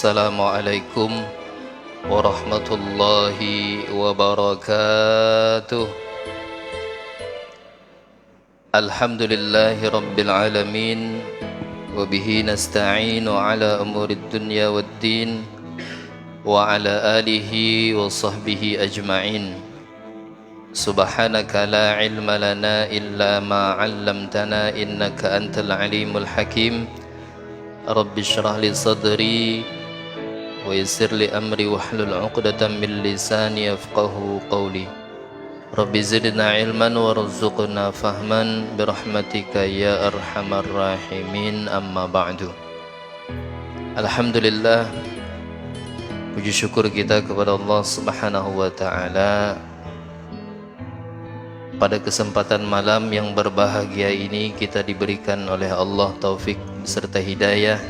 Assalamualaikum warahmatullahi wabarakatuh. Alhamdulillahi rabbil alamin, wabihi nasta'inu ala umurid dunya waddin, wa ala alihi wa sahbihi ajma'in. Subhanaka la ilma lana illa ma 'allamtana innaka antal alimul hakim. Rabbi shrah li sadri wa yassir li amri wahlul 'uqdatam min lisani yafqahu qawli. Rabbi zidna ilman warzuqna fahman birahmatika ya arhamar rahimin. Amma ba'du. Alhamdulillah, puji syukur kita kepada Allah Subhanahu wa taala. Pada kesempatan malam yang berbahagia ini kita diberikan oleh Allah taufik serta hidayah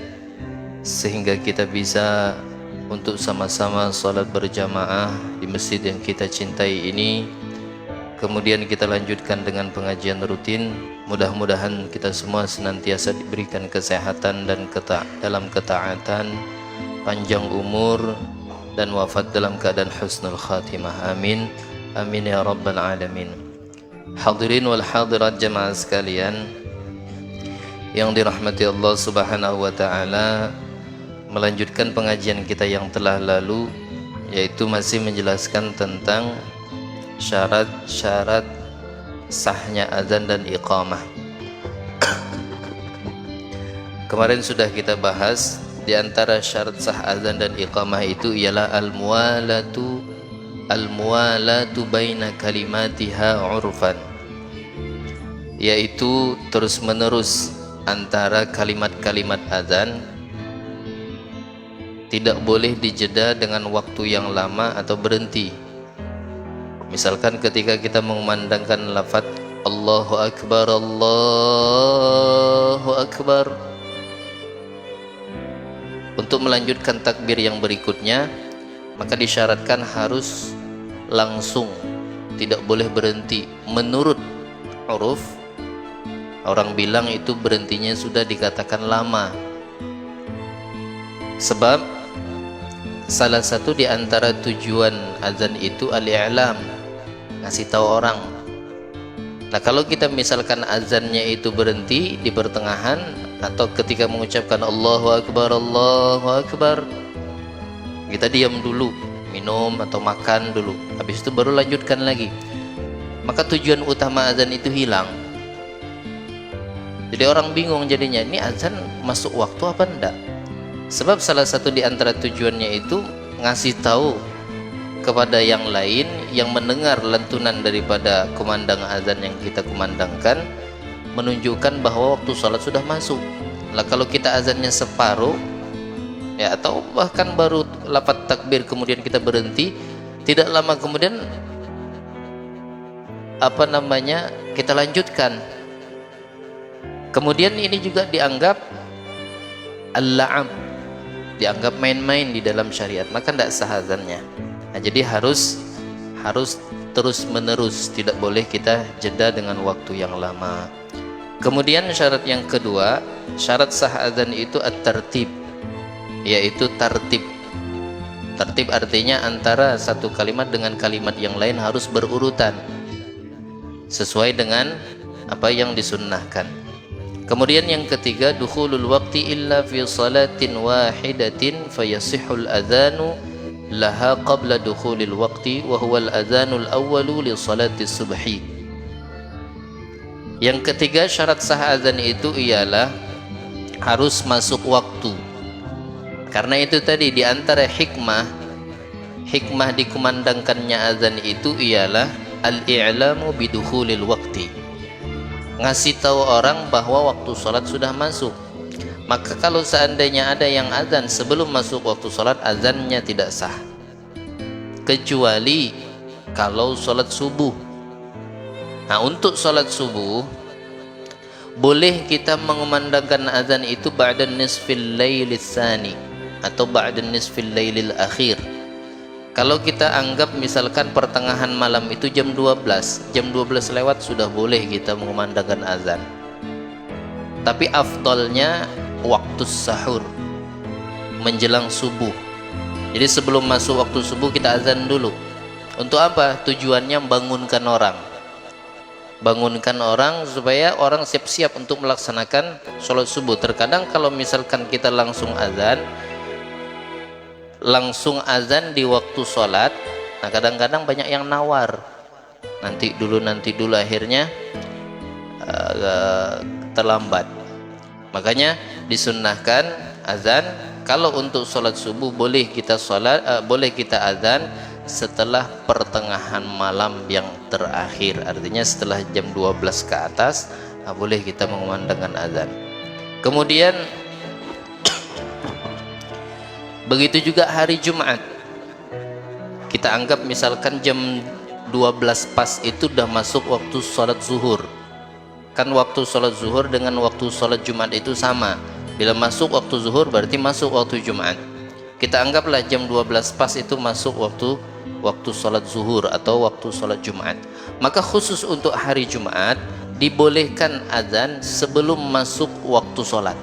sehingga kita bisa untuk sama-sama salat berjamaah di masjid yang kita cintai ini. Kemudian kita lanjutkan dengan pengajian rutin. Mudah-mudahan kita semua senantiasa diberikan kesehatan dan dalam ketaatan, panjang umur dan wafat dalam keadaan husnul khatimah. Amin. Amin ya rabbal alamin. Hadirin wal hadirat jamaah sekalian yang dirahmati Allah Subhanahu wa taala, melanjutkan pengajian kita yang telah lalu, yaitu masih menjelaskan tentang syarat-syarat sahnya azan dan iqamah. Kemarin sudah kita bahas di antara syarat sah azan dan iqamah itu ialah al-muwalatu baina kalimatiha urfan, yaitu terus menerus antara kalimat-kalimat azan, tidak boleh dijeda dengan waktu yang lama atau berhenti. Misalkan ketika kita mengumandangkan lafaz Allahu Akbar, Allahu Akbar, untuk melanjutkan takbir yang berikutnya maka disyaratkan harus langsung, tidak boleh berhenti. Menurut uruf, orang bilang itu berhentinya sudah dikatakan lama. Sebab salah satu di antara tujuan azan itu al-i'lam, ngasih tahu orang. Nah, kalau kita misalkan azannya itu berhenti di pertengahan atau ketika mengucapkan Allahu Akbar, Allahu Akbar, kita diam dulu, minum atau makan dulu, habis itu baru lanjutkan lagi, maka tujuan utama azan itu hilang. Jadi orang bingung jadinya, ini azan masuk waktu apa enggak? Sebab salah satu di antara tujuannya itu ngasih tahu kepada yang lain yang mendengar lantunan daripada kumandang azan yang kita kumandangkan, menunjukkan bahwa waktu salat sudah masuk. Lah kalau kita azannya separuh, ya, atau bahkan baru lafaz takbir kemudian kita berhenti, tidak lama kemudian kita lanjutkan. Kemudian ini juga dianggap al-la'ab, dianggap main-main di dalam syariat, maka tidak sah azannya. Nah, jadi harus terus menerus, tidak boleh kita jeda dengan waktu yang lama. Kemudian syarat yang kedua, syarat sah azan itu at-tartib, yaitu tartib. Tartib artinya antara satu kalimat dengan kalimat yang lain harus berurutan sesuai dengan apa yang disunnahkan. Kemudian yang ketiga, dukhulul waqti illa fi salatin wahidatin fayasihul adhanu laha qabla dukhulil waqti wa huwal adhanul awwalu li salati subhi. Yang ketiga syarat sah azan itu ialah harus masuk waktu. Karena itu tadi di antara hikmah dikumandangkannya azan itu ialah al-i'lamu bidukhulil waqti, ngasih tahu orang bahwa waktu sholat sudah masuk. Maka kalau seandainya ada yang azan sebelum masuk waktu sholat, azannya tidak sah, kecuali kalau sholat subuh. Nah, untuk sholat subuh boleh kita mengumandangkan azan itu ba'da nisfil lailis tsani atau ba'da nisfil lailil akhir. Kalau kita anggap misalkan pertengahan malam itu jam 12 lewat, sudah boleh kita mengumandangkan azan. Tapi afdalnya waktu sahur. menjelang subuh. Jadi sebelum masuk waktu subuh kita azan dulu. Untuk apa? Tujuannya bangunkan orang. Bangunkan orang supaya orang siap-siap untuk melaksanakan sholat subuh. Terkadang kalau misalkan kita langsung azan di waktu sholat, nah kadang-kadang banyak yang nawar, nanti dulu akhirnya terlambat. Makanya disunnahkan azan kalau untuk sholat subuh boleh kita azan setelah pertengahan malam yang terakhir, artinya setelah jam 12 ke atas boleh kita mengumandangkan azan. Kemudian begitu juga hari Jumat, kita anggap misalkan jam 12 pas itu udah masuk waktu sholat zuhur. Kan waktu sholat zuhur dengan waktu sholat Jumat itu sama. Bila masuk waktu zuhur berarti masuk waktu Jumat. Kita anggaplah jam 12 pas itu masuk waktu sholat zuhur atau waktu sholat Jumat. Maka khusus untuk hari Jumat dibolehkan azan sebelum masuk waktu sholat.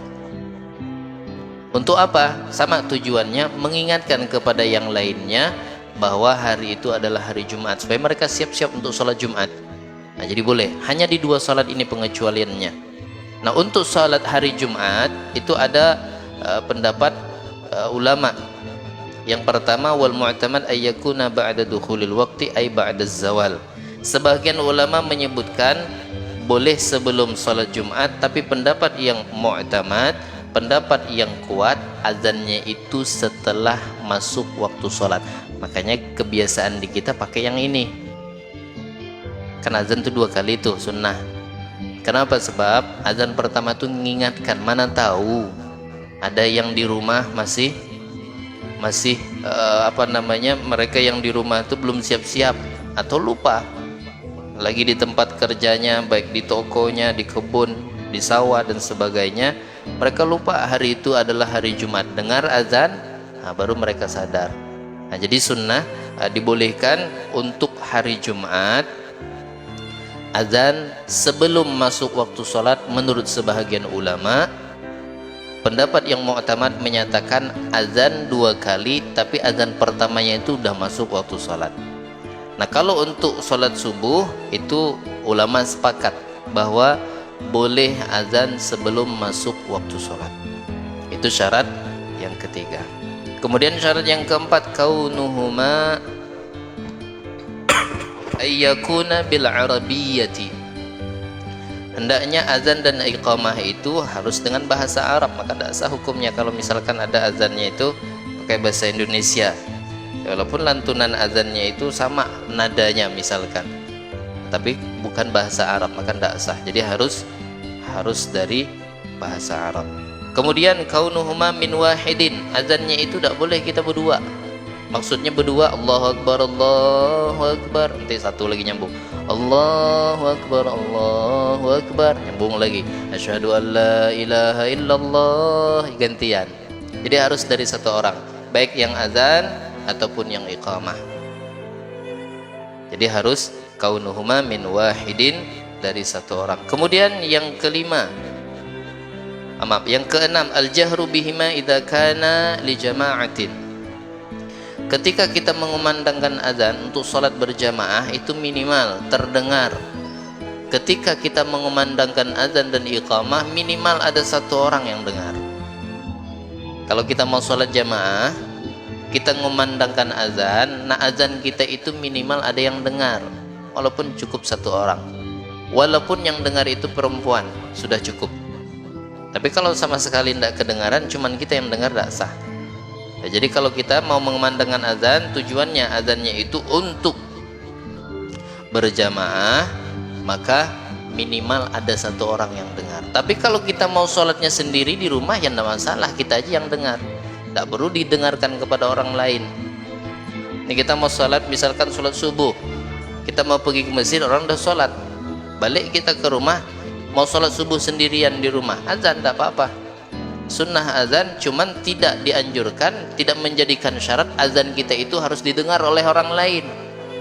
Untuk apa? Sama tujuannya, mengingatkan kepada yang lainnya bahwa hari itu adalah hari Jumat, supaya mereka siap-siap untuk sholat Jumat. Nah, jadi boleh. Hanya di 2 sholat ini pengecualiannya. Nah, untuk sholat hari Jumat itu ada pendapat ulama. Yang pertama, wal mu'tamad ayyakuna ba'da dukhulil waqti ay ba'da zawal. Sebagian ulama menyebutkan boleh sebelum sholat Jumat, tapi pendapat yang mu'tamad, pendapat yang kuat, azannya itu setelah masuk waktu sholat. Makanya kebiasaan di kita pakai yang ini. Kan azan itu 2 kali tuh sunnah. Kenapa? Sebab azan pertama tuh mengingatkan, mana tahu ada yang di rumah masih mereka yang di rumah itu belum siap-siap atau lupa. Lagi di tempat kerjanya, baik di tokonya, di kebun, di sawah dan sebagainya, mereka lupa hari itu adalah hari Jumat. Dengar azan, baru mereka sadar. Nah, jadi sunnah dibolehkan untuk hari Jumat azan sebelum masuk waktu sholat. Menurut sebahagian ulama, pendapat yang mu'tamad menyatakan azan 2 kali, tapi azan pertamanya itu udah masuk waktu sholat. Nah, kalau untuk sholat subuh itu ulama sepakat bahwa boleh azan sebelum masuk waktu sholat. Itu syarat yang ketiga. Kemudian syarat yang keempat, kaunuhuma ayyakuna bil arabiyyati. Hendaknya azan dan iqamah itu harus dengan bahasa Arab. Maka tidak sah hukumnya kalau misalkan ada azannya itu pakai bahasa Indonesia, walaupun lantunan azannya itu sama nadanya misalkan, tapi bukan bahasa Arab, maka tidak sah. Jadi harus dari bahasa Arab. Kemudian kaunuhuma min wahidin, azannya itu tidak boleh kita berdua. Maksudnya berdua, Allahu Akbar, Allahu Akbar, nanti satu lagi nyambung, Allahu Akbar, Allahu Akbar, nyambung lagi, asyhadu an la ilaha illallah, gantian. Jadi harus dari satu orang, baik yang azan ataupun yang iqamah. Jadi harus kaunuhuma min wahidin, dari satu orang. Kemudian yang keenam, al-jahru bihima idza kana li jama'atin. Ketika kita mengumandangkan azan untuk sholat berjamaah itu minimal terdengar. Ketika kita mengumandangkan azan dan iqamah minimal ada satu orang yang dengar. Kalau kita mau sholat jamaah, kita mengumandangkan azan, nah azan kita itu minimal ada yang dengar, walaupun cukup satu orang. Walaupun yang dengar itu perempuan, sudah cukup. Tapi kalau sama sekali tidak kedengaran, cuman kita yang dengar, tidak sah. Ya, jadi kalau kita mau mengumandangkan azan, tujuannya azannya itu untuk berjamaah, maka minimal ada satu orang yang dengar. Tapi kalau kita mau sholatnya sendiri di rumah, ya tidak masalah, kita aja yang dengar, tidak perlu didengarkan kepada orang lain. Ini kita mau sholat, misalkan sholat subuh, kita mau pergi ke masjid, orang udah sholat, balik kita ke rumah, mau sholat subuh sendirian di rumah, azan tidak apa-apa. Sunnah azan, cuman tidak dianjurkan, tidak menjadikan syarat azan kita itu harus didengar oleh orang lain.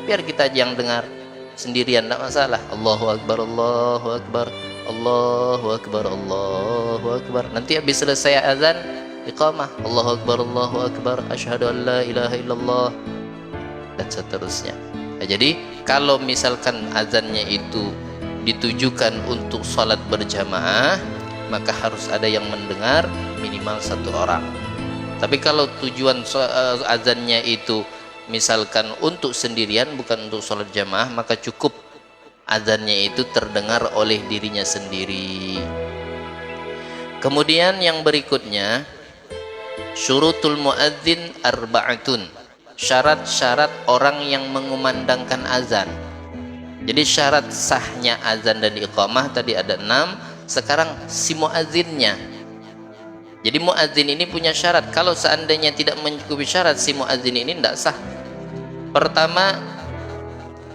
Biar kita aja yang dengar sendirian, tidak masalah. Allahu Akbar, Allahu Akbar, Allahu Akbar, Allahu Akbar. Nanti habis selesai azan, iqamah, Allahu Akbar, asyhadu an la ilaha illallah, dan seterusnya. Nah, jadi kalau misalkan azannya itu ditujukan untuk sholat berjamaah, maka harus ada yang mendengar minimal satu orang. Tapi kalau tujuan azannya itu misalkan untuk sendirian, bukan untuk sholat jamaah, maka cukup azannya itu terdengar oleh dirinya sendiri. Kemudian yang berikutnya, syurutul muadzin arba'atun, syarat-syarat orang yang mengumandangkan azan. Jadi syarat sahnya azan dan iqamah tadi ada 6, sekarang si muadzinnya. Jadi muadzin ini punya syarat. Kalau seandainya tidak mencukupi syarat, si muadzin ini tidak sah. Pertama,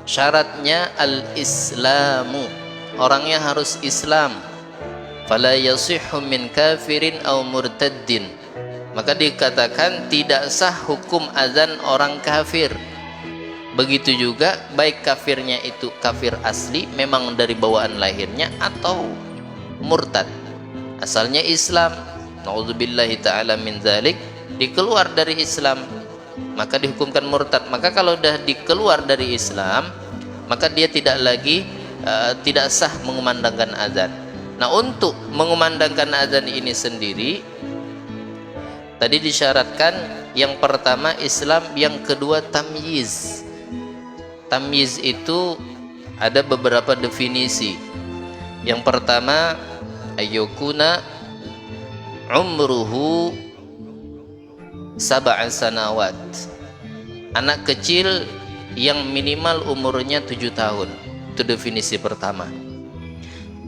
syaratnya al-islamu, orangnya harus Islam. Fala yasihhu min kafirin aw murtaddin, maka dikatakan tidak sah hukum azan orang kafir. Begitu juga baik kafirnya itu kafir asli, memang dari bawaan lahirnya, atau murtad, asalnya Islam, na'udzubillahi ta'ala min zalik, dikeluar dari Islam, maka dihukumkan murtad. Maka kalau sudah dikeluar dari Islam, maka dia tidak lagi tidak sah mengumandangkan azan. Nah, untuk mengumandangkan azan ini sendiri tadi disyaratkan, yang pertama Islam, yang kedua tamyiz. Tamyiz itu ada beberapa definisi. Yang pertama, ayyukuna umruhu sab'a sanawat, anak kecil yang minimal umurnya 7 tahun. Itu definisi pertama.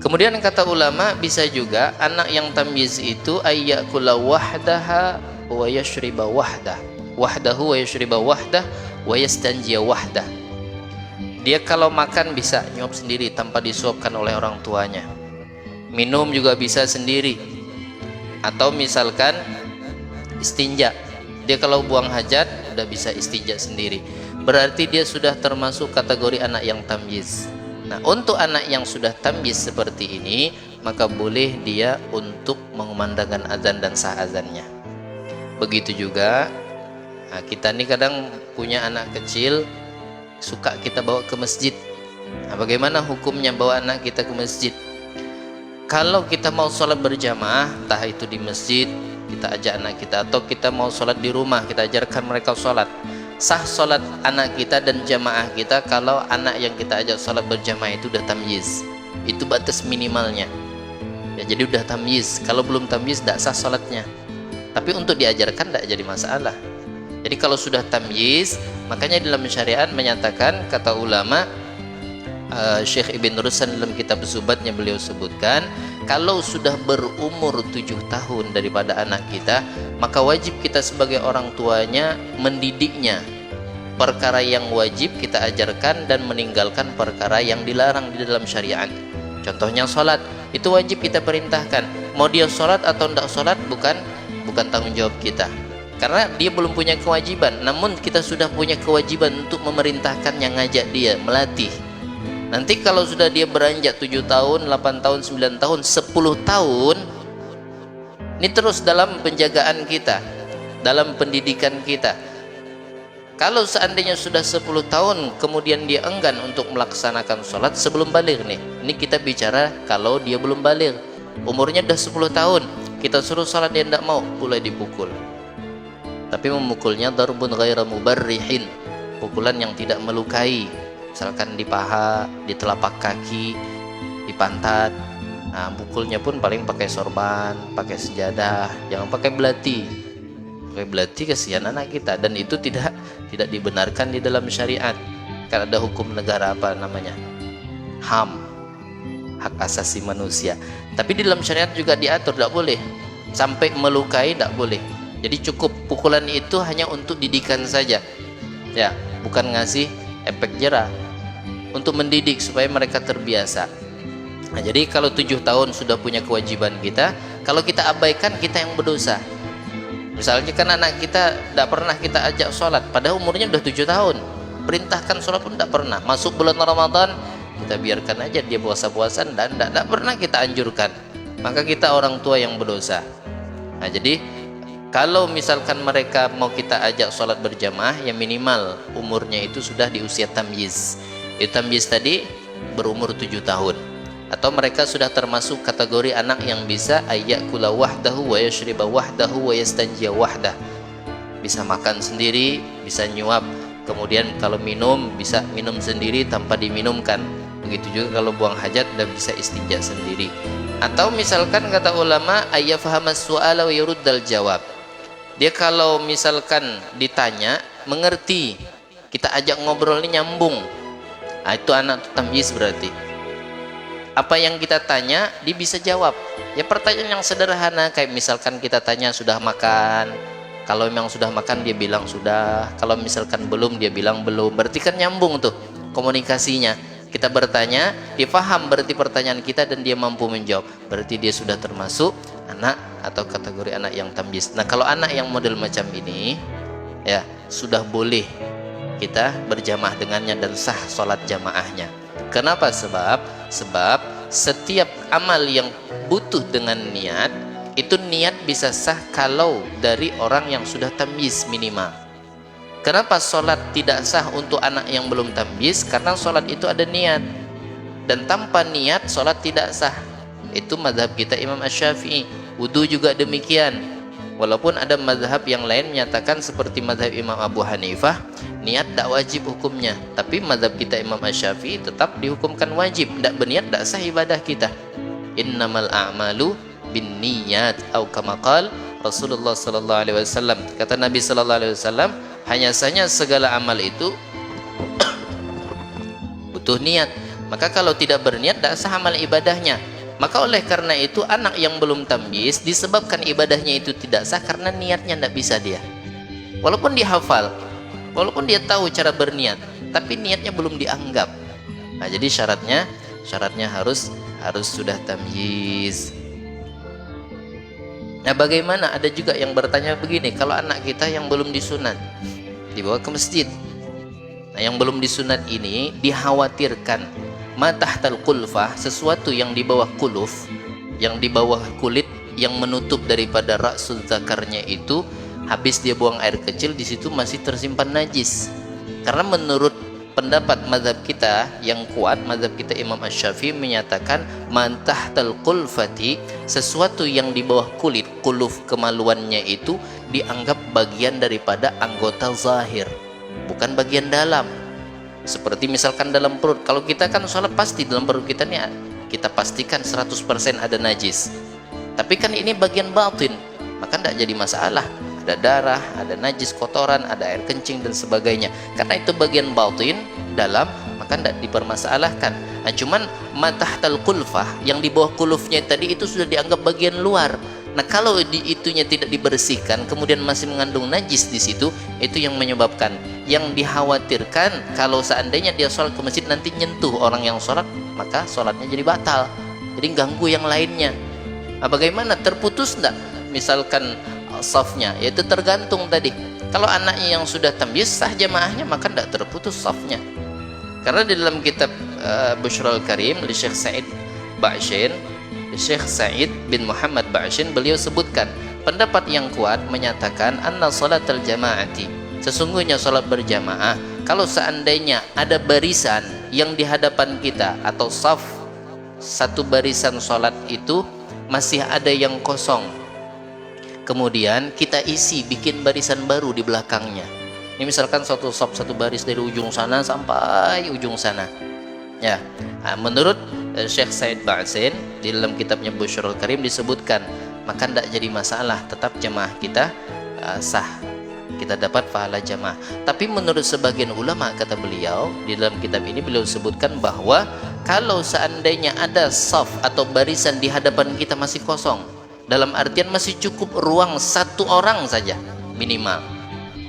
Kemudian kata ulama, bisa juga anak yang tamyiz itu ayyakula wahdaha wa yashriba wahdah, wahdahu wa yashriba wahdah wa yastanjiya wahdah. Dia kalau makan bisa nyuap sendiri tanpa disuapkan oleh orang tuanya. Minum juga bisa sendiri. Atau misalkan istinja, dia kalau buang hajat udah bisa istinja sendiri. Berarti dia sudah termasuk kategori anak yang tamyiz. Nah, untuk anak yang sudah tamyiz seperti ini, maka boleh dia untuk mengumandangkan azan dan sah azannya. Begitu juga, nah, kita ini kadang punya anak kecil, suka kita bawa ke masjid. Nah, bagaimana hukumnya bawa anak kita ke masjid? Kalau kita mau sholat berjamaah, entah itu di masjid, kita ajak anak kita, atau kita mau sholat di rumah, kita ajarkan mereka sholat. Sah sholat anak kita dan jamaah kita kalau anak yang kita ajak sholat berjamaah itu udah tamyiz. Itu batas minimalnya ya, jadi udah tamyiz. Kalau belum tamyiz tidak sah sholatnya. Tapi untuk diajarkan tidak jadi masalah. Jadi kalau sudah tamyiz, makanya dalam syariat menyatakan, kata ulama, Syekh Ibn Rushd dalam kitab Zubatnya beliau sebutkan, kalau sudah berumur 7 tahun daripada anak kita, maka wajib kita sebagai orang tuanya mendidiknya. Perkara yang wajib kita ajarkan dan meninggalkan perkara yang dilarang di dalam syariat. Contohnya sholat, itu wajib kita perintahkan. Mau dia sholat atau tidak sholat bukan tanggung jawab kita, karena dia belum punya kewajiban. Namun kita sudah punya kewajiban untuk memerintahkan, yang ngajak dia, melatih. Nanti kalau sudah dia beranjak 7 tahun, 8 tahun, 9 tahun, 10 tahun, ini terus dalam penjagaan kita, dalam pendidikan kita. Kalau seandainya sudah 10 tahun, kemudian dia enggan untuk melaksanakan sholat sebelum balik nih. Ini kita bicara kalau dia belum balik. Umurnya sudah 10 tahun, kita suruh sholat dia tidak mau, boleh dipukul. Tapi memukulnya darbun ghaira mubarrihin, pukulan yang tidak melukai. Misalkan di paha, di telapak kaki, di pantat. Nah, pukulnya pun paling pakai sorban, pakai sejadah, jangan pakai belati. Pakai belati kasihan anak kita, dan itu tidak dibenarkan di dalam syariat. Karena ada hukum negara apa namanya? HAM, hak asasi manusia. Tapi di dalam syariat juga diatur tidak boleh sampai melukai, tidak boleh. Jadi cukup pukulan itu hanya untuk didikan saja. Ya, bukan ngasih efek jerah, untuk mendidik supaya mereka terbiasa. Nah, jadi kalau 7 tahun sudah punya kewajiban kita, kalau kita abaikan, kita yang berdosa. Misalnya kan anak kita tidak pernah kita ajak sholat, padahal umurnya sudah 7 tahun, perintahkan sholat pun tidak pernah. Masuk bulan Ramadan, kita biarkan aja dia puasa-puasa, dan tidak pernah kita anjurkan, maka kita orang tua yang berdosa. Nah, jadi Kalau misalkan mereka mau kita ajak sholat berjamaah, ya minimal umurnya itu sudah di usia tamyiz. Tamyiz tadi berumur 7 tahun. Atau mereka sudah termasuk kategori anak yang bisa ayyakula wahdahu wa yashriba wahdahu wa yastanjiya wahdah. Bisa makan sendiri, bisa nyuap. Kemudian kalau minum, bisa minum sendiri tanpa diminumkan. Begitu juga kalau buang hajat dan bisa istinja sendiri. Atau misalkan kata ulama ayyafahamas su'ala wa yuruddal jawab. Dia kalau misalkan ditanya mengerti, kita ajak ngobrol ini nyambung, nah, itu anak tamyiz berarti. Apa yang kita tanya dia bisa jawab. Ya pertanyaan yang sederhana kayak misalkan kita tanya sudah makan, kalau memang sudah makan dia bilang sudah, kalau misalkan belum dia bilang belum, berarti kan nyambung tuh komunikasinya. Kita bertanya, dia paham berarti pertanyaan kita dan dia mampu menjawab, berarti dia sudah termasuk anak atau kategori anak yang tamyiz. Nah kalau anak yang model macam ini ya sudah boleh kita berjamaah dengannya dan sah sholat jamaahnya. Kenapa? Sebab setiap amal yang butuh dengan niat, itu niat bisa sah kalau dari orang yang sudah tamyiz minimal. Kenapa sholat tidak sah untuk anak yang belum tamyiz? Karena sholat itu ada niat, dan tanpa niat sholat tidak sah. Itu mazhab kita Imam Asy-Syafi'i. Wudu juga demikian. Walaupun ada mazhab yang lain menyatakan seperti mazhab Imam Abu Hanifah, niat tak wajib hukumnya. Tapi mazhab kita Imam Asy-Syafi'i tetap dihukumkan wajib. Tak berniat tak sah ibadah kita. Innamal a'malu binniyat atau kama qala Rasulullah sallallahu alaihi wasallam. Kata Nabi sallallahu alaihi wasallam, hanya saja segala amal itu butuh niat. Maka kalau tidak berniat tak sah amal ibadahnya. Maka oleh karena itu anak yang belum tamyiz disebabkan ibadahnya itu tidak sah karena niatnya tidak bisa dia. Walaupun dia hafal, walaupun dia tahu cara berniat, tapi niatnya belum dianggap. Nah, jadi syaratnya harus sudah tamyiz. Nah, bagaimana? Ada juga yang bertanya begini, kalau anak kita yang belum disunat dibawa ke masjid. Nah, yang belum disunat ini dikhawatirkan matahtal kulfah, sesuatu yang di bawah kuluf, yang di bawah kulit yang menutup daripada ra'sul zakarnya itu, habis dia buang air kecil di situ masih tersimpan najis. Karena menurut pendapat mazhab kita yang kuat, mazhab kita Imam Asy-Syafi'i menyatakan matahtal kulfati, sesuatu yang di bawah kulit, kuluf kemaluannya itu dianggap bagian daripada anggota zahir, bukan bagian dalam. Seperti misalkan dalam perut, kalau kita kan sholat pasti dalam perut kita nih kita pastikan 100% ada najis. Tapi kan ini bagian batin, maka tidak jadi masalah. Ada darah, ada najis, kotoran, ada air kencing dan sebagainya. Karena itu bagian batin dalam, maka tidak dipermasalahkan. Nah, cuman matahtal kulfah, yang di bawah kulufnya tadi itu sudah dianggap bagian luar. Nah, kalau itunya tidak dibersihkan, kemudian masih mengandung najis di situ, itu yang menyebabkan. Yang dikhawatirkan kalau seandainya dia sholat ke masjid nanti nyentuh orang yang sholat, maka sholatnya jadi batal, jadi ganggu yang lainnya. Nah, bagaimana? Terputus enggak misalkan safnya? Yaitu tergantung tadi. Kalau anaknya yang sudah tamyiz sah jamaahnya, maka tidak terputus safnya. Karena di dalam kitab Bushrul Karim di Syekh Sa'id Ba'syin, Syekh Sa'id bin Muhammad Ba'syin, beliau sebutkan pendapat yang kuat menyatakan anna salatal jamaati, sesungguhnya salat berjamaah, kalau seandainya ada barisan yang di hadapan kita atau saf, satu barisan salat itu masih ada yang kosong, kemudian kita isi bikin barisan baru di belakangnya. Ini misalkan satu saf, satu baris dari ujung sana sampai ujung sana. Ya, menurut Syekh Sa'id Ba'syin di dalam kitabnya Bushrul Karim disebutkan, maka tidak jadi masalah, tetap jamaah kita sah, kita dapat pahala jamaah. Tapi menurut sebagian ulama, kata beliau di dalam kitab ini, beliau sebutkan bahwa kalau seandainya ada saf atau barisan di hadapan kita masih kosong, dalam artian masih cukup ruang satu orang saja minimal,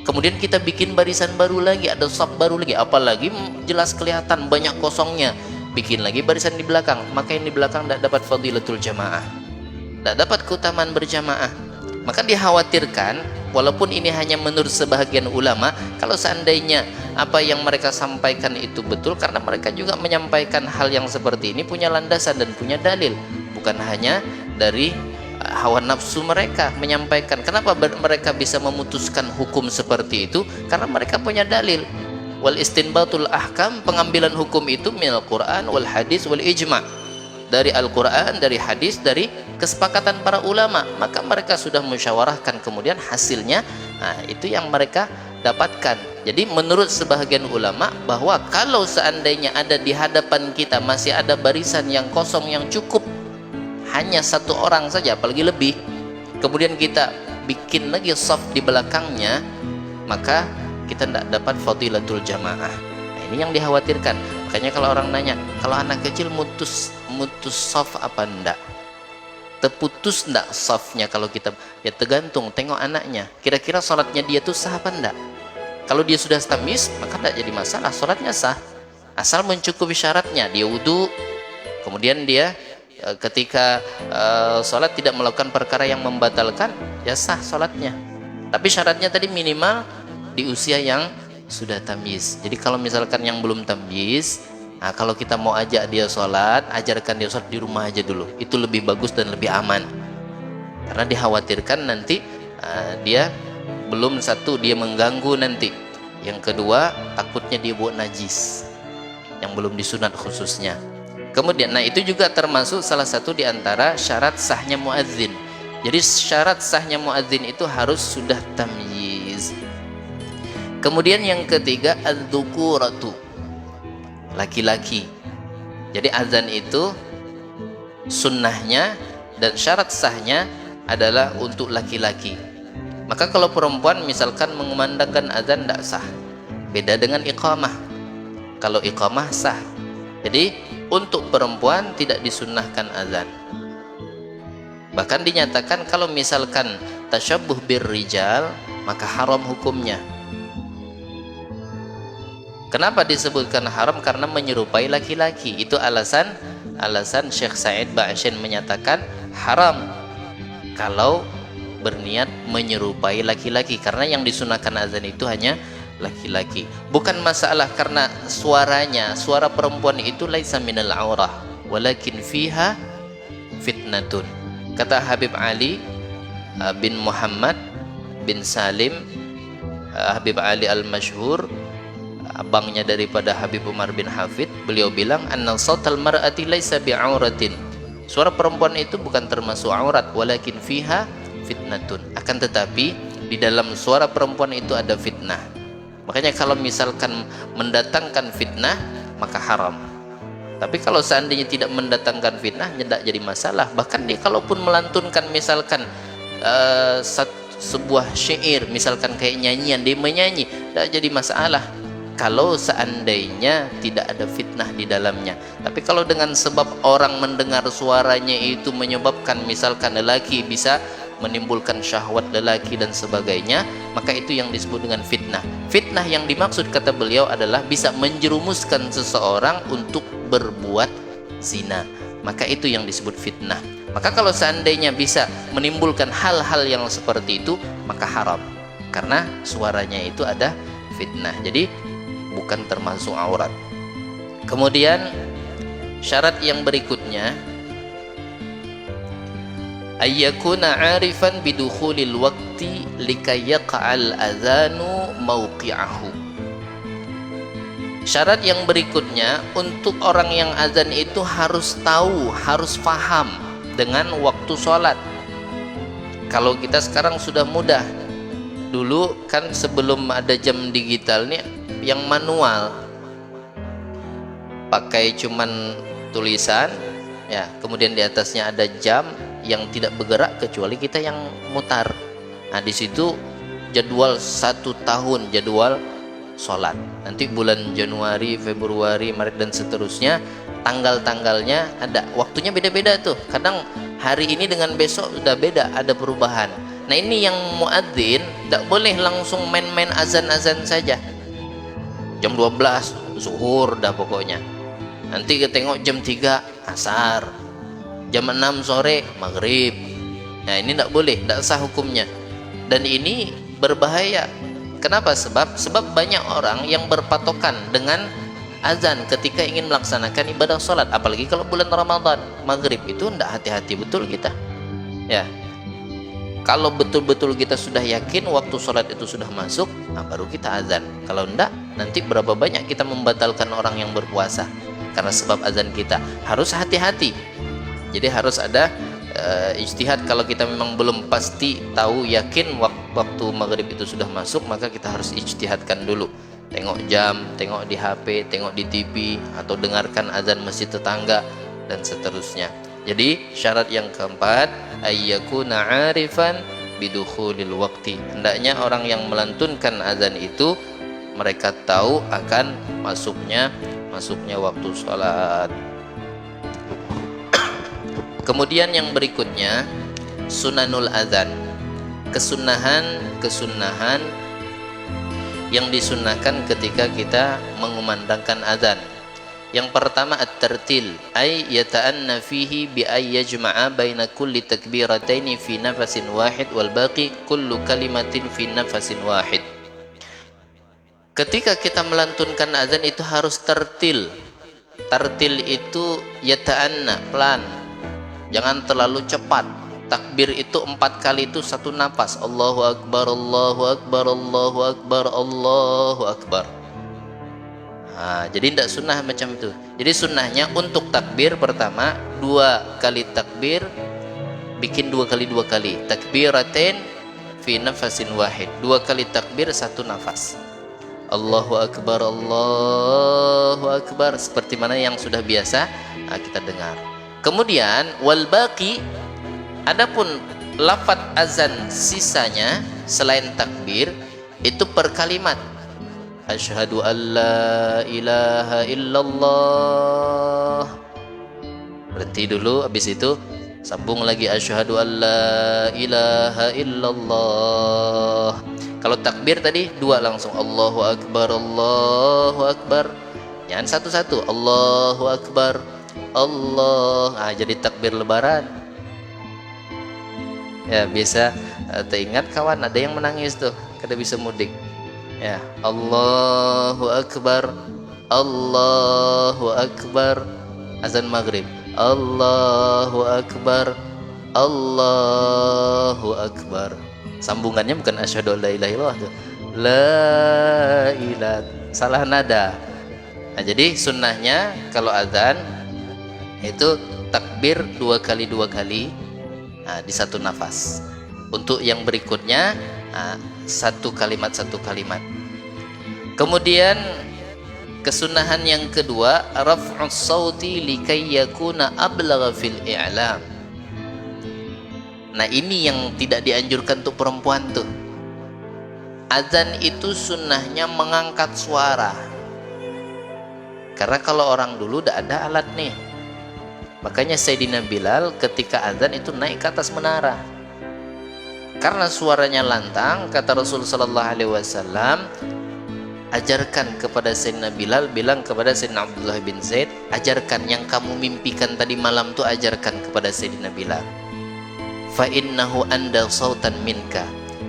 kemudian kita bikin barisan baru lagi, ada saf baru lagi, apalagi jelas kelihatan banyak kosongnya, bikin lagi barisan di belakang, maka yang di belakang tidak dapat fadilatul jamaah, tidak dapat keutamaan berjamaah. Maka dikhawatirkan, walaupun ini hanya menurut sebahagian ulama, kalau seandainya apa yang mereka sampaikan itu betul, karena mereka juga menyampaikan hal yang seperti ini punya landasan dan punya dalil, bukan hanya dari hawa nafsu mereka menyampaikan. Kenapa mereka bisa memutuskan hukum seperti itu? Karena mereka punya dalil. Wal istinbatul ahkam, pengambilan hukum itu minal Quran wal hadis wal ijma', dari Al-Quran, dari hadis, dari kesepakatan para ulama. Maka mereka sudah musyawarahkan, kemudian hasilnya itu yang mereka dapatkan. Jadi menurut sebahagian ulama bahwa kalau seandainya ada di hadapan kita masih ada barisan yang kosong yang cukup hanya satu orang saja, apalagi lebih, kemudian kita bikin lagi shaf di belakangnya, maka kita tidak dapat fadilatul jamaah. Nah, ini yang dikhawatirkan. Makanya kalau orang nanya, kalau anak kecil mutus shaf apa enggak, terputus enggak shafnya? Kalau kita, ya tergantung, tengok anaknya, kira-kira sholatnya dia tuh sah apa enggak. Kalau dia sudah tamis, maka tidak jadi masalah, sholatnya sah, asal mencukupi syaratnya. Dia wudhu, kemudian dia ketika sholat tidak melakukan perkara yang membatalkan, ya sah sholatnya. Tapi syaratnya tadi minimal di usia yang sudah tamis. Jadi kalau misalkan yang belum tamis, kalau kita mau ajak dia sholat, ajarkan dia sholat di rumah aja dulu. Itu lebih bagus dan lebih aman. Karena dikhawatirkan nanti dia belum, satu, dia mengganggu nanti. Yang kedua, takutnya dia buat najis yang belum disunat khususnya. Kemudian, itu juga termasuk salah satu di antara syarat sahnya muadzin. Jadi syarat sahnya muadzin itu harus sudah tamyiz. Kemudian yang ketiga, adzukuratu, laki-laki. Jadi azan itu sunnahnya dan syarat sahnya adalah untuk laki-laki. Maka kalau perempuan misalkan mengumandangkan azan tidak sah. Beda dengan iqamah. Kalau iqamah sah. Jadi untuk perempuan tidak disunnahkan azan. Bahkan dinyatakan kalau misalkan tasyabbuh birrijal, maka haram hukumnya. Kenapa disebutkan haram? Karena menyerupai laki-laki. Itu alasan Syekh Said Ba'asyin menyatakan haram kalau berniat menyerupai laki-laki, karena yang disunahkan azan itu hanya laki-laki. Bukan masalah karena suara perempuan itu laisa minal aurah walakin fiha fitnatun. Kata Habib Ali bin Muhammad bin Salim, Habib Ali al-Masyhur, abangnya daripada Habib Umar bin Hafid, beliau bilang anna sautal mar'ati laisa bi'auratin, suara perempuan itu bukan termasuk aurat, walakin fiha fitnatun, akan tetapi di dalam suara perempuan itu ada fitnah. Makanya kalau misalkan mendatangkan fitnah maka haram. Tapi kalau seandainya tidak mendatangkan fitnah, tidak jadi masalah. Bahkan dia kalaupun melantunkan misalkan sebuah syair, misalkan kayak nyanyian, dia menyanyi, tidak jadi masalah kalau seandainya tidak ada fitnah di dalamnya. Tapi kalau dengan sebab orang mendengar suaranya itu menyebabkan misalkan lelaki bisa menimbulkan syahwat lelaki dan sebagainya, maka itu yang disebut dengan fitnah. Fitnah yang dimaksud kata beliau adalah bisa menjerumuskan seseorang untuk berbuat zina, maka itu yang disebut fitnah. Maka kalau seandainya bisa menimbulkan hal-hal yang seperti itu, maka haram, karena suaranya itu ada fitnah, jadi bukan termasuk aurat. Kemudian syarat yang berikutnya, ayyakuna arifan bidukhulil waqti likayaqa'al azanu mauqi'ahu. Syarat yang berikutnya, untuk orang yang azan itu harus tahu, harus paham dengan waktu sholat. Kalau kita sekarang sudah mudah, dulu kan sebelum ada jam digital nih yang manual, pakai cuman tulisan ya, kemudian di atasnya ada jam yang tidak bergerak kecuali kita yang mutar. Nah di situ jadwal 1 tahun, jadwal sholat. Nanti bulan Januari, Februari, Maret dan seterusnya, tanggal-tanggalnya ada, waktunya beda-beda tuh. Kadang hari ini dengan besok sudah beda, ada perubahan. Nah ini yang muadzin tidak boleh langsung main-main azan-azan saja. Jam 12 zuhur dah pokoknya. Nanti kita tengok jam 3 asar, jam 6 sore maghrib. Nah ini tidak boleh, tidak sah hukumnya. Dan ini berbahaya. Kenapa? Sebab banyak orang yang berpatokan dengan azan ketika ingin melaksanakan ibadah sholat. Apalagi kalau bulan Ramadan, maghrib itu tidak hati-hati betul kita. Ya, kalau betul-betul kita sudah yakin waktu sholat itu sudah masuk, nah baru kita azan. Kalau enggak, nanti berapa banyak kita membatalkan orang yang berpuasa karena sebab azan kita. Harus hati-hati. Jadi harus ada ijtihad. Kalau kita memang belum pasti tahu yakin waktu maghrib itu sudah masuk, maka kita harus ijtihadkan dulu. Tengok jam, tengok di HP, tengok di TV, atau dengarkan azan masjid tetangga, dan seterusnya. Jadi syarat yang keempat, ayyakuna arifan bidukhulil waqti. Hendaknya orang yang melantunkan azan itu mereka tahu akan masuknya waktu sholat. Kemudian yang berikutnya, sunanul azan. Kesunahan yang disunnahkan ketika kita mengumandangkan azan. Yang pertama at-tartil, ay yata'anna fihi bi ay yajma'a baina kulli takbirataini fi nafasin wahid wal baqi kullu kalimatin fi nafasin wahid. Ketika kita melantunkan azan itu harus tartil. Tartil itu yata'anna, pelan, jangan terlalu cepat. Takbir itu 4 kali itu satu nafas. Allahu Akbar, Allahu Akbar, Allahu Akbar, Allahu Akbar. Nah, jadi tidak sunnah macam itu. Jadi sunnahnya untuk takbir pertama 2 kali takbir, bikin 2 kali 2 kali. Takbiratain fi nafasin wahid. 2 kali takbir satu nafas. Allahu Akbar, Allahu Akbar, seperti mana yang sudah biasa kita dengar. Kemudian wal baqi, adapun lafaz azan sisanya selain takbir itu per kalimat. Asyhadu an la ilaha illallah. Berhenti dulu, habis itu sambung lagi asyhadu an la ilaha illallah. Kalau takbir tadi 2 langsung Allahu Akbar, Allahu Akbar. Jangan satu-satu. Allahu Akbar, Allah. Jadi takbir lebaran. Ya, biasa teringat kawan ada yang menangis tuh kada bisa mudik. Ya, Allahu Akbar, Allahu Akbar. Azan maghrib. Allahu Akbar, Allahu Akbar. Sambungannya bukan asyhadu an la ilaha illallah tuh. La ilaha, salah nada. Nah, jadi sunnahnya kalau azan itu takbir 2 kali 2 kali di satu nafas. Untuk yang berikutnya 1 kalimat 1 kalimat. Kemudian kesunahan yang kedua, raf'us sauti likai yakuna ablagha fil i'lam. Nah, ini yang tidak dianjurkan untuk perempuan tuh. Azan itu sunnahnya mengangkat suara. Karena kalau orang dulu udah ada alat nih. Makanya Sayyidina Bilal ketika azan itu naik ke atas menara. Karena suaranya lantang, kata Rasul sallallahu alaihi wasallam, ajarkan kepada Sayyidina Bilal, bilang kepada Sayyidina Abdullah bin Zaid, ajarkan yang kamu mimpikan tadi malam tuh, ajarkan kepada Sayyidina Bilal. Fa innahu anda sautan minka,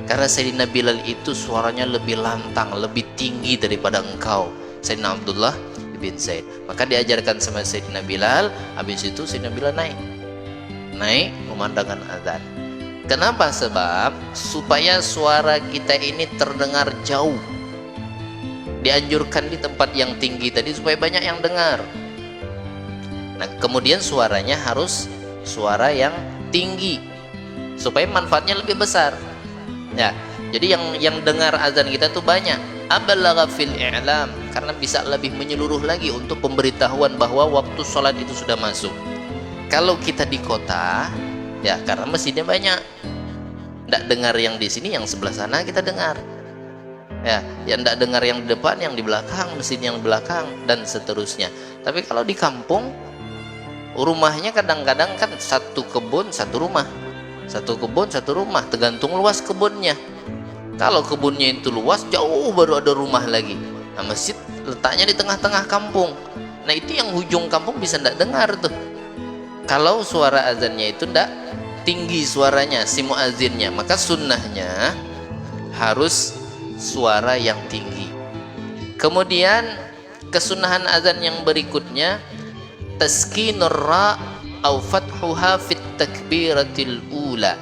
karena Sayyidina Bilal itu suaranya lebih lantang, lebih tinggi daripada engkau, Sayyidina Abdullah bin Zaid. Maka diajarkan sama Sayyidina Bilal. Habis itu Sayyidina Bilal naik pemandangan azan. Kenapa? Sebab supaya suara kita ini terdengar jauh. Dianjurkan di tempat yang tinggi tadi supaya banyak yang dengar. Nah, kemudian suaranya harus suara yang tinggi supaya manfaatnya lebih besar. Ya, jadi yang dengar azan kita tuh banyak. Abalagha fil i'lam, karena bisa lebih menyeluruh lagi untuk pemberitahuan bahwa waktu sholat itu sudah masuk. Kalau kita di kota, ya karena masjidnya banyak, tidak dengar yang di sini, yang sebelah sana kita dengar. Ya, yang tidak dengar yang di depan, yang di belakang, masjid yang di belakang, dan seterusnya. Tapi kalau di kampung, rumahnya kadang-kadang kan satu kebun satu rumah, satu kebun satu rumah, tergantung luas kebunnya. Kalau kebunnya itu luas, jauh baru ada rumah lagi. Nah, masjid letaknya di tengah-tengah kampung. Nah, itu yang hujung kampung bisa tidak dengar tuh. Kalau suara azannya itu tidak tinggi suaranya, si muazzinnya, maka sunnahnya harus suara yang tinggi. Kemudian kesunahan azan yang berikutnya, taskinur ra au fathuha fit takbiratil ula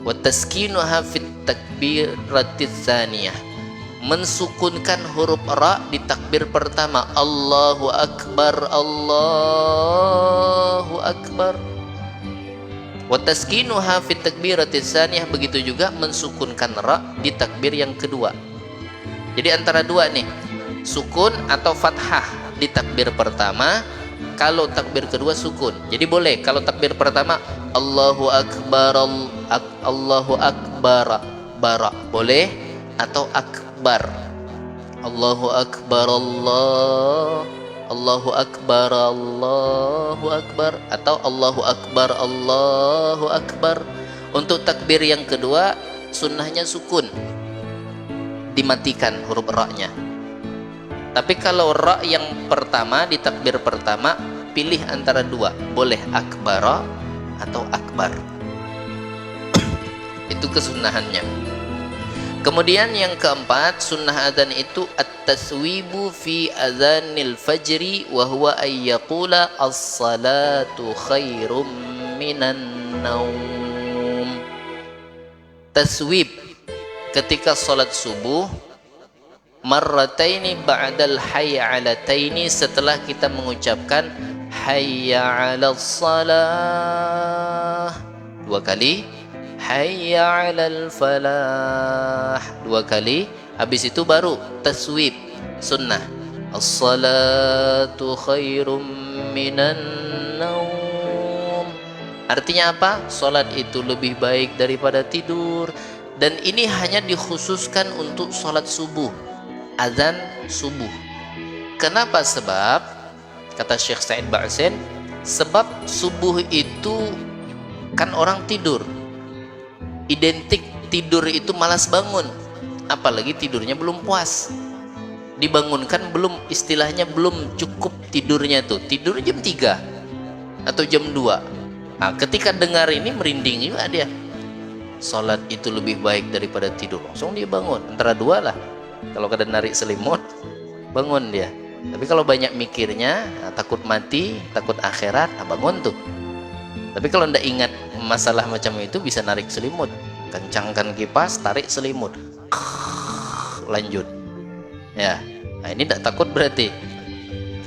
wa taskinuha fit takbiratil tsaniyah. Mensukunkan huruf ra di takbir pertama, Allahu akbar, Allahu akbar. Wa taskinuha fit takbiratil tsaniyah, begitu juga mensukunkan ra di takbir yang kedua. Jadi antara dua nih, sukun atau fathah di takbir pertama, kalau takbir kedua sukun. Jadi boleh kalau takbir pertama Allahu akbar, Allahu akbar, bara boleh, atau akbar, Allahu akbar, Allahu akbar, Allahu akbar, atau Allahu akbar, Allahu akbar. Untuk takbir yang kedua sunnahnya sukun, dimatikan huruf ra-nya. Tapi kalau ra yang pertama di takbir pertama, pilih antara dua, boleh akbara atau akbar. Itu kesunahannya. Kemudian yang keempat, sunnah adzan itu at-taswibu fi adzanil fajri wa huwa ay yaqula as-salatu khairum minan naum. Taswib ketika salat subuh, marrataini ba'dal hayya 'alataini, setelah kita mengucapkan hayya 'alas salah dua kali, hayya 'alal falah dua kali, habis itu baru taswib sunnah, as-salatu khairum minan naum. Artinya apa? Salat itu lebih baik daripada tidur. Dan ini hanya dikhususkan untuk salat subuh, azan subuh. Kenapa? Sebab kata Syekh Said Ba'asin, sebab subuh itu kan orang tidur, identik tidur itu malas bangun, apalagi tidurnya belum puas, dibangunkan belum, istilahnya belum cukup tidurnya tuh, tidur jam 3 atau jam 2. Nah, ketika dengar ini merinding juga dia. Salat itu lebih baik daripada tidur, langsung dia bangun, antara dua lah. Kalau kadang narik selimut, bangun dia. Tapi kalau banyak mikirnya, takut mati, takut akhirat, bangun tuh. Tapi kalau ndak ingat masalah macam itu, bisa narik selimut, kencangkan kipas, tarik selimut, lanjut. Ya, nah ini ndak takut berarti.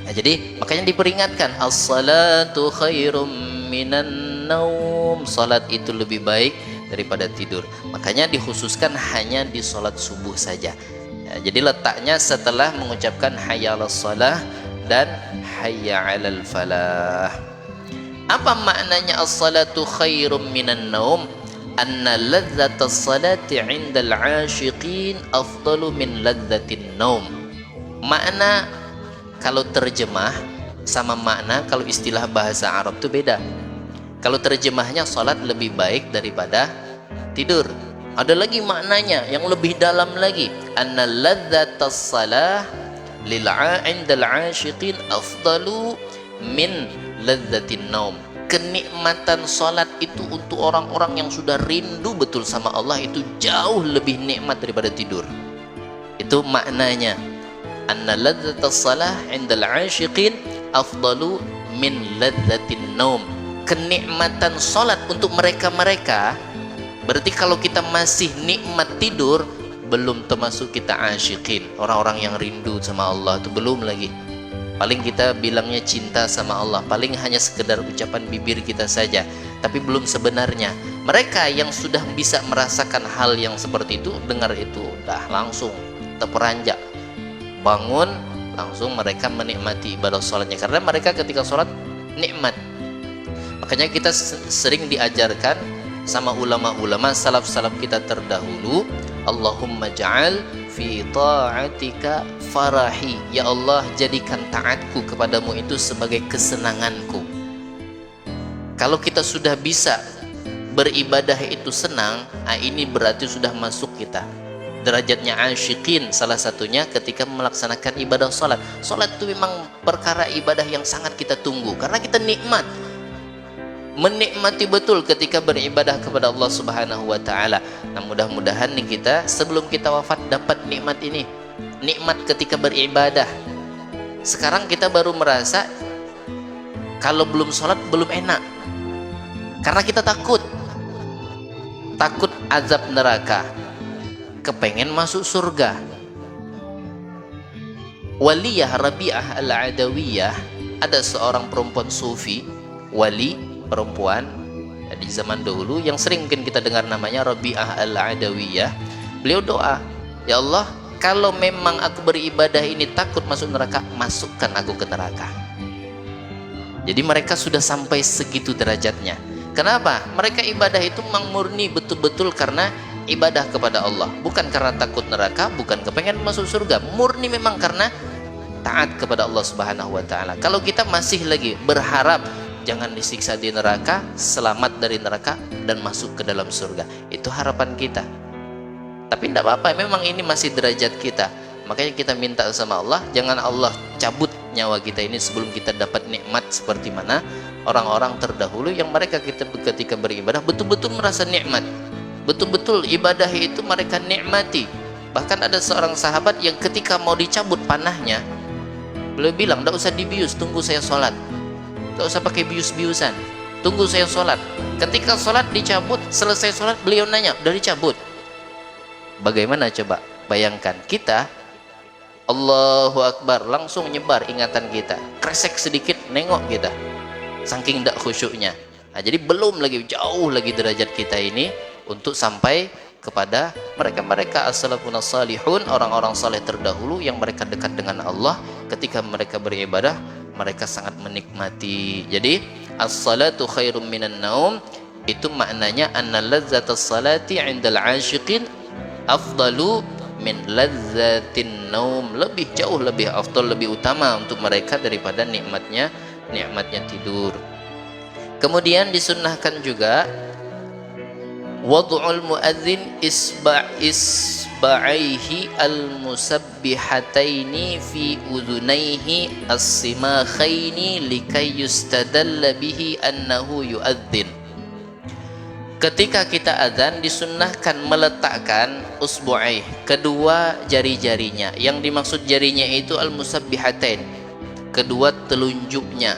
Nah, jadi makanya diperingatkan, as-salatu khairum minan naum. Salat itu lebih baik daripada tidur. Makanya dikhususkan hanya di salat subuh saja. Ya, jadi letaknya setelah mengucapkan hayya 'alas shalah dan hayya 'alal falah. Apa maknanya as-salatu khairum minan naum? Anna ladzatas salati 'indal 'ashiqin afdalu min ladzatin naum. Makna kalau terjemah sama makna kalau istilah bahasa Arab itu beda. Kalau terjemahnya salat lebih baik daripada tidur. Ada lagi maknanya yang lebih dalam lagi. Anna ladzatas salah lil 'indal 'ashiqin afdalu min ladzatin naum. Kenikmatan salat itu untuk orang-orang yang sudah rindu betul sama Allah itu jauh lebih nikmat daripada tidur. Itu maknanya. Anna ladzatas salah 'indal 'ashiqin afdalu min ladzatin naum. Kenikmatan salat untuk mereka-mereka, berarti kalau kita masih nikmat tidur, belum termasuk kita asyikin, orang-orang yang rindu sama Allah itu belum lagi. Paling kita bilangnya cinta sama Allah, paling hanya sekedar ucapan bibir kita saja, tapi belum sebenarnya. Mereka yang sudah bisa merasakan hal yang seperti itu, dengar itu dah langsung terperanjak, bangun langsung mereka menikmati ibadah sholatnya, karena mereka ketika sholat nikmat. Makanya kita sering diajarkan sama ulama-ulama salaf-salaf kita terdahulu, Allahumma ja'al fi ta'atika farahi, ya Allah jadikan taatku kepadamu itu sebagai kesenanganku. Kalau kita sudah bisa beribadah itu senang, ini berarti sudah masuk kita derajatnya asyikin. Salah satunya ketika melaksanakan ibadah sholat. Sholat itu memang perkara ibadah yang sangat kita tunggu, karena kita nikmat, menikmati betul ketika beribadah kepada Allah Subhanahu wa Ta'ala. Nah, mudah-mudahan nih kita sebelum kita wafat dapat nikmat ini, nikmat ketika beribadah. Sekarang kita baru merasa kalau belum sholat belum enak. Karena kita takut azab neraka, kepengen masuk surga. Waliyah Rabi'ah Al-Adawiyah, ada seorang perempuan sufi, wali perempuan di zaman dahulu yang sering mungkin kita dengar namanya, Rabi'ah Al-Adawiyah. Beliau doa, ya Allah, kalau memang aku beribadah ini takut masuk neraka, masukkan aku ke neraka. Jadi mereka sudah sampai segitu derajatnya. Kenapa? Mereka ibadah itu memang murni betul-betul karena ibadah kepada Allah, bukan karena takut neraka, bukan kepengen masuk surga, murni memang karena taat kepada Allah Subhanahu wa Ta'ala. Kalau kita masih lagi berharap jangan disiksa di neraka, selamat dari neraka, dan masuk ke dalam surga, itu harapan kita. Tapi tidak apa-apa, memang ini masih derajat kita. Makanya kita minta sama Allah, jangan Allah cabut nyawa kita ini sebelum kita dapat nikmat seperti mana orang-orang terdahulu yang mereka ketika beribadah betul-betul merasa nikmat, betul-betul ibadah itu mereka nikmati. Bahkan ada seorang sahabat yang ketika mau dicabut panahnya, beliau bilang, tidak usah dibius, tunggu saya sholat, tidak usah pakai bius-biusan, tunggu saya sholat. Ketika sholat dicabut, selesai sholat beliau nanya, udah dicabut? Bagaimana coba bayangkan kita, Allahu Akbar, langsung nyebar ingatan kita, kresek sedikit nengok kita, saking tidak khusyuknya. Nah, jadi belum lagi, jauh lagi derajat kita ini untuk sampai kepada mereka-mereka as-salafun as-salihun, orang-orang saleh terdahulu yang mereka dekat dengan Allah. Ketika mereka beribadah, mereka sangat menikmati. Jadi as-salatu khairum minan naum, itu maknanya anna lazzatas salati 'indal 'asyiqin afdalu min lazzatin naum, lebih jauh lebih afdal, lebih utama untuk mereka daripada nikmatnya tidur. Kemudian disunnahkan juga wad'ul muadzin isba'aihi al-musabbihataini fi udhunaihi as-simakhaini likay yustadalla bihi annahu yu'adzin. Ketika kita azan disunnahkan meletakkan usbu'ai, kedua jari-jarinya. Yang dimaksud jarinya itu al-musabbihatain, kedua telunjuknya.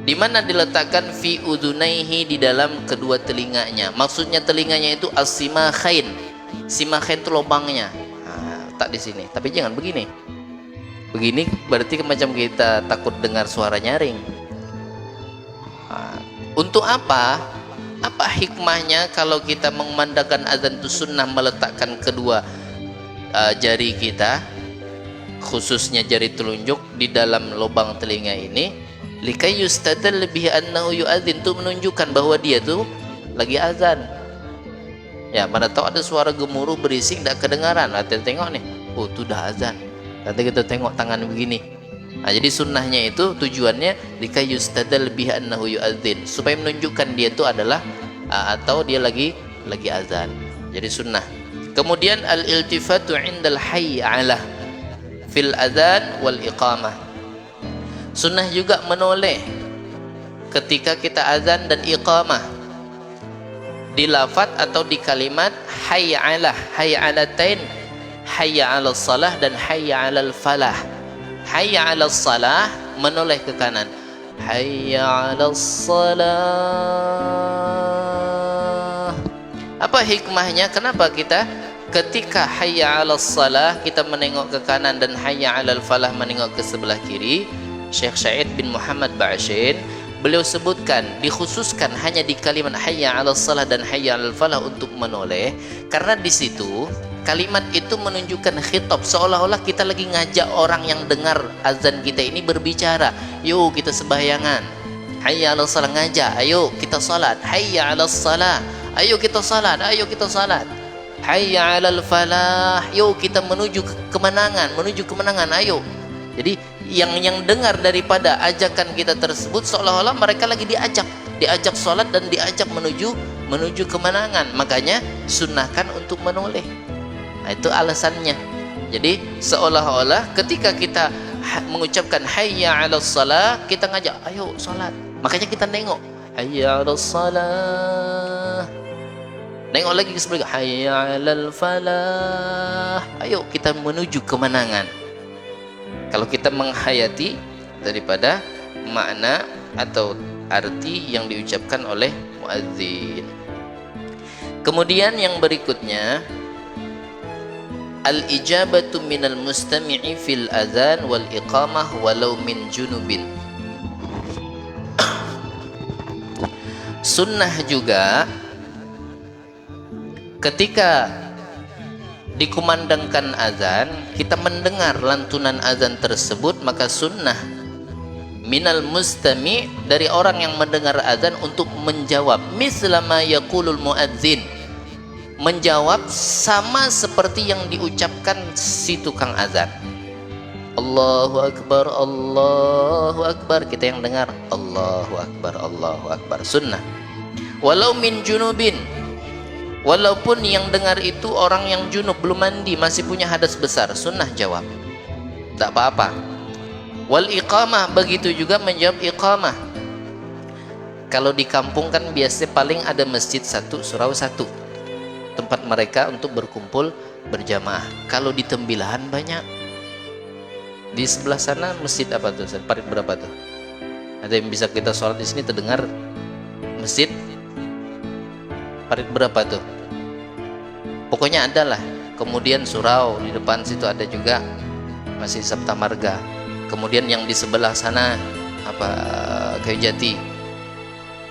Di mana diletakkan? Fi udhunaihi, di dalam kedua telinganya. Maksudnya telinganya itu as-simakhain. Simakhain itu lubangnya. Nah, tak di sini. Tapi jangan begini. Begini berarti macam kita takut dengar suara nyaring. Nah, untuk apa? Apa hikmahnya kalau kita mengumandangkan azan itu sunnah meletakkan kedua jari kita, khususnya jari telunjuk di dalam lubang telinga ini, likai yustadal lebih annahu yu'adzin, itu menunjukkan bahwa dia tuh lagi azan. Ya, mana tahu ada suara gemuruh berisik tidak kedengaran, nanti tengok nih, oh itu dah azan, nanti kita tengok tangan begini. Nah, jadi sunnahnya itu tujuannya likai yustadal lebih annahu yu'adzin, supaya menunjukkan dia itu adalah atau dia lagi azan. Jadi sunnah. Kemudian al-iltifatu indal hayy 'ala fil adzan wal iqamah. Sunnah juga menoleh ketika kita azan dan iqamah, di lafaz atau di kalimat hayy 'ala, hayy 'alatain, hayy 'alas salah dan hayy 'alal falah. Hayy 'alas salah menoleh ke kanan, hayy 'alas salah. Apa hikmahnya? Kenapa kita ketika hayya 'alas salah kita menengok ke kanan dan hayya 'alal falah menengok ke sebelah kiri? Syekh Syed bin Muhammad Ba'ashin beliau sebutkan dikhususkan hanya di kalimat hayya 'alas salah dan hayya 'alal falah untuk menoleh, karena di situ kalimat itu menunjukkan khitab, seolah-olah kita lagi ngajak orang yang dengar azan kita ini berbicara. Yuk kita sebahyangan, hayya 'alas salah, ngajak, ayo kita salat, hayya 'alas salah, ayo kita salat, ayo kita salat, hayya 'alal falah, yuk kita menuju kemenangan, ayo. Jadi yang dengar daripada ajakan kita tersebut seolah-olah mereka lagi diajak salat dan diajak menuju kemenangan. Makanya sunnahkan untuk menoleh. Nah, itu alasannya. Jadi seolah-olah ketika kita mengucapkan hayya 'alas salah, kita ngajak, ayo salat. Makanya kita nengok, hayya 'alas salah. Nengok lagi ke sebelah, hayya 'alal falah. Ayo kita menuju kemenangan. Kalau kita menghayati daripada makna atau arti yang diucapkan oleh muadzin. Kemudian yang berikutnya, al-ijabatu minal mustami'i fil adzan wal iqamah walau min junubin. Sunnah juga ketika dikumandangkan azan, kita mendengar lantunan azan tersebut, maka sunnah minal mustami' dari orang yang mendengar azan untuk menjawab mislama yaqulul muadzin, menjawab sama seperti yang diucapkan si tukang azan. Allahu Akbar, Allahu Akbar, kita yang dengar Allahu Akbar, Allahu Akbar, sunnah. Walau min junubin, walaupun yang dengar itu orang yang junub, belum mandi, masih punya hadas besar, sunnah jawab, tak apa-apa. Wal iqamah, begitu juga menjawab iqamah. Kalau di kampung kan biasanya paling ada masjid satu, surau satu, tempat mereka untuk berkumpul berjamaah. Kalau di Tembilahan banyak. Di sebelah sana masjid apa tuh? Parit berapa tuh? Ada yang bisa kita sholat di sini terdengar masjid parit berapa tuh? Pokoknya ada lah. Kemudian surau di depan situ ada juga masih Sabta Marga. Kemudian yang di sebelah sana apa, Kayu Jati.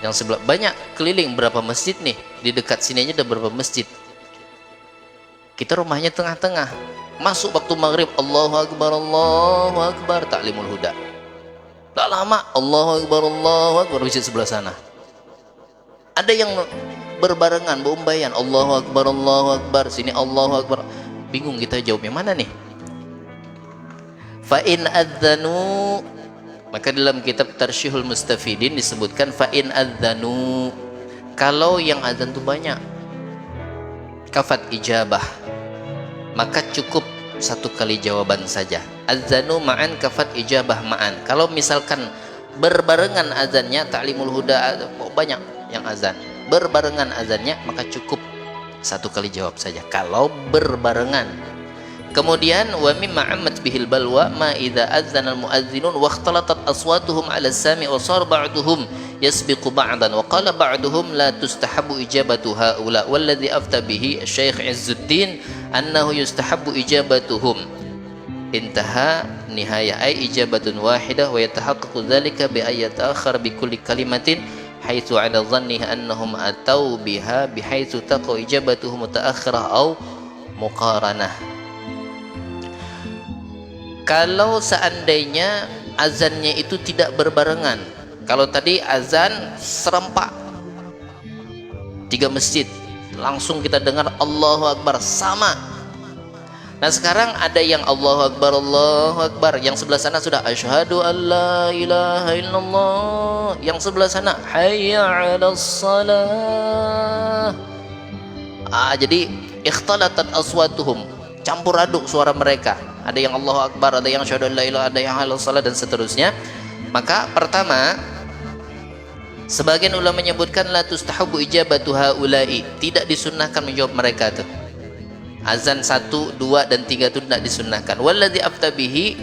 Yang sebelah banyak, keliling berapa masjid nih? Di dekat sini aja ada berapa masjid. Kita rumahnya tengah-tengah. Masuk waktu maghrib, Allahu Akbar, Ta'limul Huda. Tak lama, Allahu Akbar, masjid sebelah sana. Ada yang berbarengan, beumbayan, Allahu Akbar, sini Allahu Akbar. Bingung kita jawabnya mana nih? Fa'in adzanu, maka dalam kitab Tarsyihul Mustafidin disebutkan fa'in adzanu, kalau yang azan itu banyak, kafat ijabah, maka cukup satu kali jawaban saja. Adzanu ma'an kafat ijabah ma'an. Kalau misalkan berbarengan azannya, Ta'limul Huda banyak yang azan, berbarengan azannya, maka cukup satu kali jawab saja kalau berbarengan. Kemudian wa mimma ammat bihil balwa ma idza adzana al muadzinun wa ikhtalatat aswatuhum ala sami wa sar ba'duhum yasbiqu ba'dan wa qala ba'duhum la tustahabu ijabatu haula walladhi afta bihi Syekh Izzuddin annahu yustahabu ijabatuhum. Intaha nihaya ay ijabatun wahidah wa yatahaqqaqu dhalika bi ayat akhar bi kulli kalimatin haitsu ala dhannihi annahum atau biha bihaitsu taqu ijabatuhum mutaakhirah au muqaranah. Kalau seandainya azannya itu tidak berbarengan, kalau tadi azan serempak 3 masjid, langsung kita dengar Allahu Akbar sama. Nah sekarang ada yang Allahu Akbar, yang sebelah sana sudah asyhadu an la ilaha illallah, yang sebelah sana hayya 'alas shalah. Jadi ikhtalatat aswatuhum, campur aduk suara mereka. Ada yang Allahu Akbar, ada yang asyhadu an la ilaha, ada yang halallah salat dan seterusnya. Maka pertama, sebagian ulama menyebutkan la tustahabu ijabatu haula'i, tidak disunnahkan menjawab mereka tuh. Azan 1, 2 dan 3 itu tidak disunnahkan. Walladzi afta bihi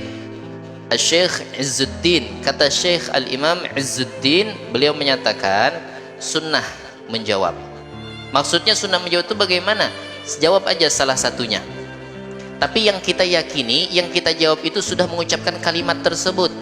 Syekh Izzuddin, kata Syekh Al-Imam Izzuddin, beliau menyatakan sunnah menjawab. Maksudnya sunnah menjawab itu bagaimana? Jawab aja salah satunya. Tapi yang kita yakini, yang kita jawab itu sudah mengucapkan kalimat tersebut.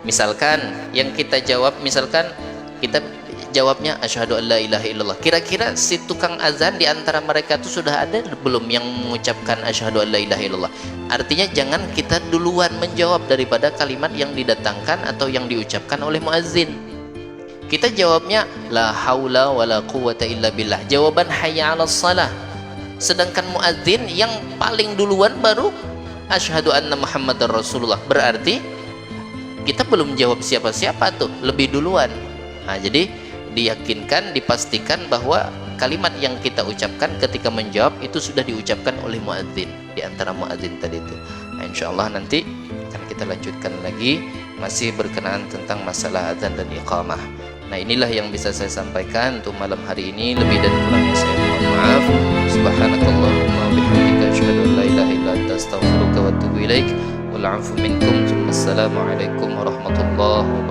Misalkan yang kita jawab, misalkan kita jawabnya asyhadu an la ilaha illallah. Kira-kira si tukang azan di antara mereka itu sudah ada belum yang mengucapkan asyhadu an la ilaha illallah? Artinya jangan kita duluan menjawab daripada kalimat yang didatangkan atau yang diucapkan oleh muazzin. Kita jawabnya la haula wala quwata illa billah, jawaban hayya 'alas shalah. Sedangkan muadzin yang paling duluan baru asyhadu anna muhammadar rasulullah, berarti kita belum jawab siapa-siapa tuh, lebih duluan. Nah, jadi diyakinkan, dipastikan bahwa kalimat yang kita ucapkan ketika menjawab itu sudah diucapkan oleh muadzin, di antara muadzin tadi itu. Nah, insyaallah nanti akan kita lanjutkan lagi, masih berkenaan tentang masalah azan dan iqamah. Nah, inilah yang bisa saya sampaikan untuk malam hari ini. Lebih dan kurangnya saya mohon maaf. Subhanakallahumma wa bihamdika asyhadu an la ilaha illa anta astaghfiruka wa atubu ilaik. Wal 'afwu minkum. Assalamualaikum warahmatullahi wabarakatuh.